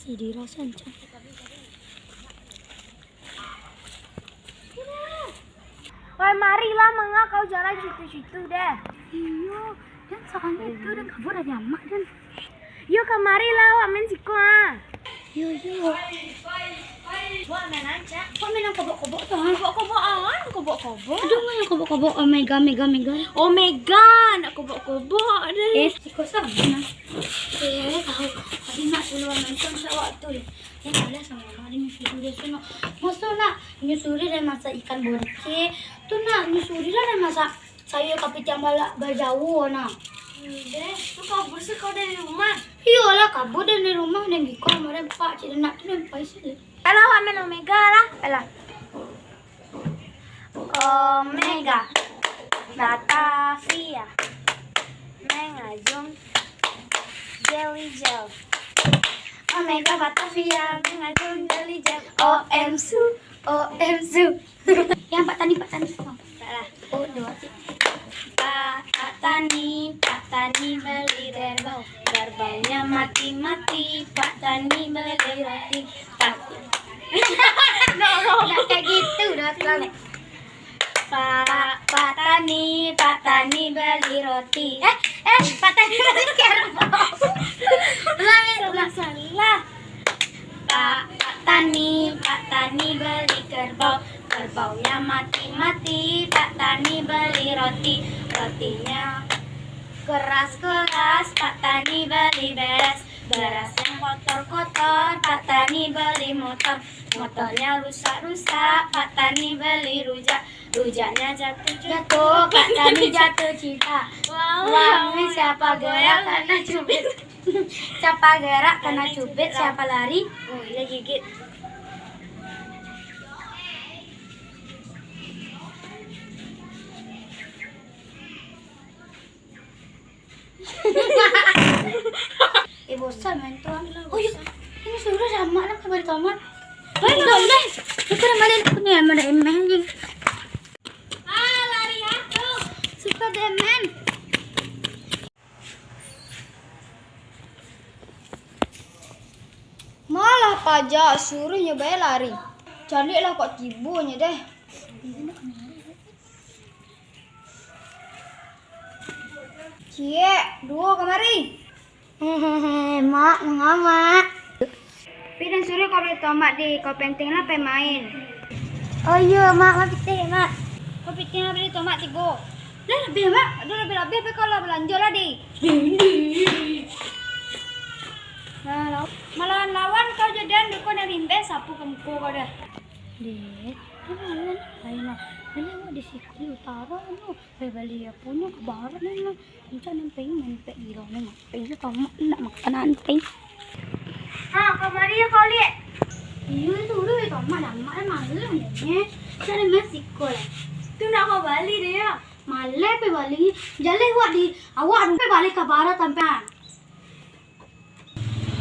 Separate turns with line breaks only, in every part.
masih dirasa ancam.
Wah, marilah manga kau jalan situ-situ deh.
Iya, dan soalnya itu dan kabur dari amak dan.
Yuk kemarilah, wak main siko ah.
Yo.
Wak main aja.
Kok main kobok-kobok tuh?
Kobok-kobokan, kobok-kobok.
Aduh, main kobok-kobok. Omega.
Omega, nak kobok-kobok deh.
Siko sama. Tahu. Tadi nak duluan nonton waktu deh. Ya boleh sama kali nyusuri dia sono. Masa nak nyusuri dan masak ikan bonce. Tuh nak nyusuri lah dan masak sayur kapitiang balak gajau nak.
Deh, tu kau bersih kau dari rumah.
Iyalah kabur dari rumah dan giko kemarin pak cik nak tu dan paisah.
Elah, wak main Omega lah. Elah. Omega, Batavia, mengajung, jelly gel. Omega Batavia, mengajung jelly gel. OM Su.
Yang Pak Tani.
Salah.
Oh, dua cik.
Pak Tani beli kerbau. Kerbaunya mati-mati. Pak Tani beli roti.
Nggak kayak gitu udah selesai.
Pak Tani beli roti.
Pak Tani beli kerbau.
Salah. Pak Tani beli kerbau. Kerbaunya mati-mati. Pak Tani beli roti. Rotinya keras-keras. Pak Tani beli beras. Beras yang kotor-kotor. Pak Tani beli motor. Motornya rusak-rusak. Pak Tani beli rujak. Rujaknya jatuh-jatuh. Pak Tani jatuh cinta. Uangnya siapa gerak karena cubit. Siapa gerak karena cubit. Siapa lari? Oh, dia gigit.
Bosan main tuan. Oh iya, ini sudah sama lah kabar tomat.
Boleh.
Itu kemarin aku nih ada emang anjing.
Lari aku.
Suka demen.
Malah pajak suruh nyobain lari. Cantiklah kok tibunya deh. Cie, dua kemari.
Mak, mak.
Pidan suruh kau beli tomat di kau penting lah main.
Oh iya, mak pitih, mak.
Kau penting lah beli tomat tiga. Lah lebih mak, aduh lebih tapi kalau belanja lah di. Nah, malahan lawan kau jadian kau dari limbe sapu kemku kau dah.
Dek, mana lah. Ini mau di situ utara no. Beli ya punya ke barat no. Ini nempel di sana. Nempel tomat nak makan nanti.
Kemari ya kau lihat.
Iya itu udah tomat mak malu nih. Cara Meksiko lah.
Tu nak kau balik deh ya.
Malah pe balik. Jalan awak pe balik ke barat sampai.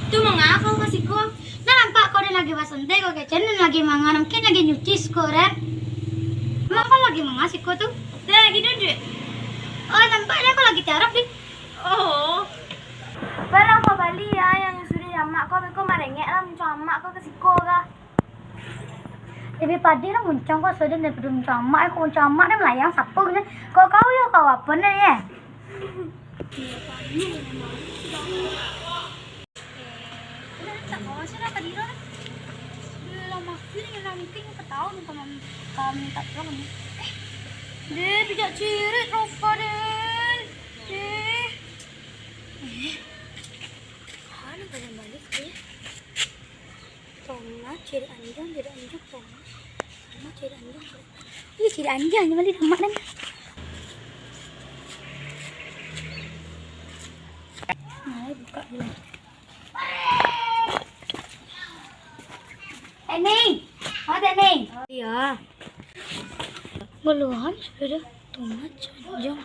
Tu mengapa kau kasih kau?
Nah nampak kau dia lagi basente kau kecen lagi mangan mungkin lagi nyuci skore. Kenapa lagi mengasih kau tuh?
Dah lagi duduk.
Oh nampaknya kau lagi tiarap nih.
Oh. Barang kau balik ya yang sudah jamak kau merengek lah muncul mak kau kasih kau kah?
Lebih padi lah muncul kau sudah daripada muncul mak dia melayang sapu kan. Kau ya kau apa nih ya?
Tak kau masih nak kadira? Lama sih ni ranting ketahu ni kau minta tolong ni. Deh, pijak cirit rupa deh.
Mana boleh balik dia? Tomat ciri anjing tomat. Tomat ciri anjing. Ini ciri anjing balik tomat kan? Nah, buka dulu.
Neng, ada Neng.
Iya. Belum sudah tomat canjang.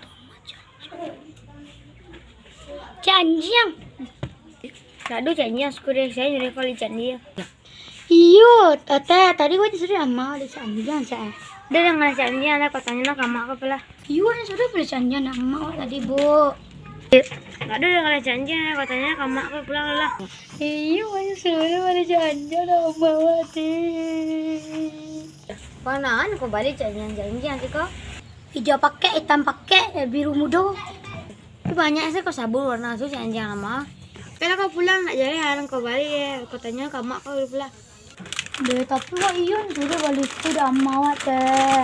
Canjang.
Aduh, canjang sudah saya nyuruh kau lihat dia.
Iya, tadi gua disuruh sama ada canjang saya.
Dia yang ngasih canjang lah katanya nak kamu apa lah.
Iya, sudah beli canjang sama tadi bu.
Nggak ada udah kalian janji ya, katanya kamu aku pulang lah.
Iya, masih suruh ada janji sama mama deh.
Panaan kau balik janji nanti kau.
Hijau pakai, hitam pakai, biru muda.
Itu banyak sih kau sabun warna itu janji sama. Kalau kau pulang nak jadi harang kau balik ya, katanya kamu kau udah pulang.
Deh, tapi wah iya sudah balik itu dah mawat teh.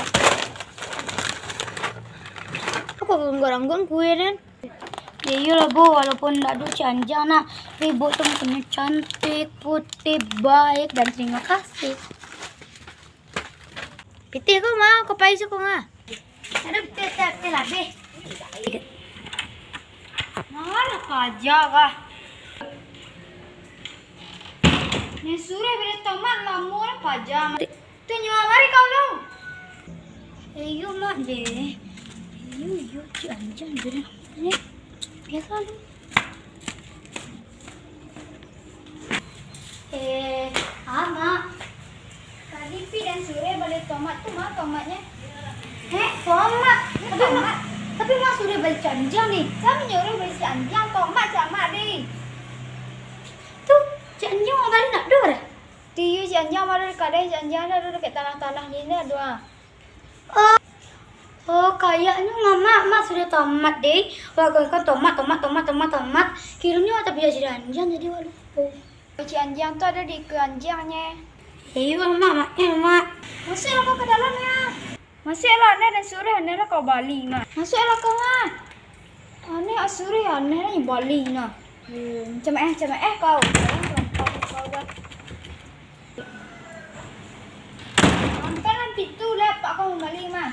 Kau gangguan kue kan?
Ya iyalah Bu, walaupun tak ada janji nak, ibu tuh punya cantik, putih, baik dan terima kasih.
Pitih kau mau, kau payah kau nggak?
Ada teh lebih. Mana aja kah? Ni sore beri tomat lamur pajam. Tu nyawari kau lo. Ayo mak deh. Ayo jangan beri. Biasa lu. Ama. Tadi Pi dan Sure beli tomat tuh mah tomatnya. Tomat. Tapi Mak Sure beli canjang nih. Saya menyuruh beli canjang tomat sama deh. Tuh, canjang mau balik nak dur.
Tiyu janjang ada kadang janjang ada dekat tanah-tanah ini ada.
Oh, kayaknya Mak sudah tomat deh. Wah, kan tomat. Kiranya tapi jadi janjang jadi waduh.
Janjang tuh ada di keranjangnya.
Iya, Mak.
Masuklah kau ke dalamnya. Masuklah, Nek dan Suri, Nek kau balik mah. Masuklah kau mah. Ane Asuri, Nek ni balik nah. Cemeh kau. Kau dah.
Sampai nanti tu lah Pak kau balik mah.